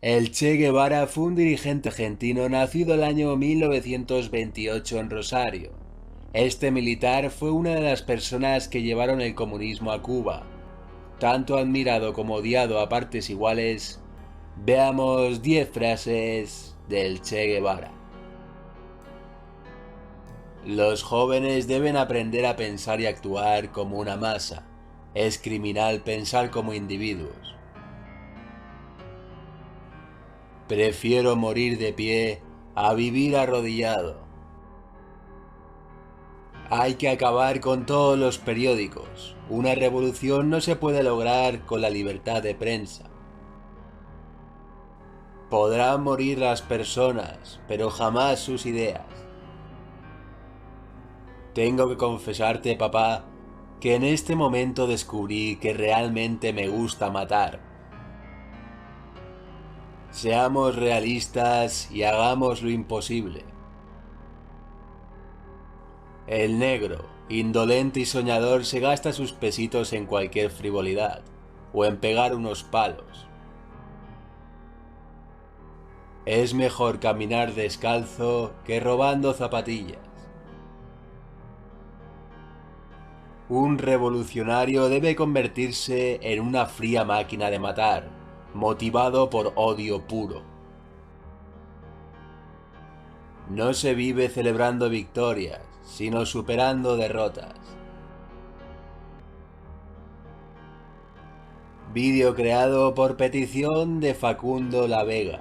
El Che Guevara fue un dirigente argentino nacido el año 1928 en Rosario. Este militar fue una de las personas que llevaron el comunismo a Cuba. Tanto admirado como odiado a partes iguales, veamos 10 frases del Che Guevara. Los jóvenes deben aprender a pensar y actuar como una masa. Es criminal pensar como individuos. Prefiero morir de pie a vivir arrodillado. Hay que acabar con todos los periódicos. Una revolución no se puede lograr con la libertad de prensa. Podrán morir las personas, pero jamás sus ideas. Tengo que confesarte, papá, que en este momento descubrí que realmente me gusta matar. Seamos realistas y hagamos lo imposible. El negro, indolente y soñador, se gasta sus pesitos en cualquier frivolidad, o en pegar unos palos. Es mejor caminar descalzo que robando zapatillas. Un revolucionario debe convertirse en una fría máquina de matar, motivado por odio puro. No se vive celebrando victorias, sino superando derrotas. Vídeo creado por petición de Facundo La Vega.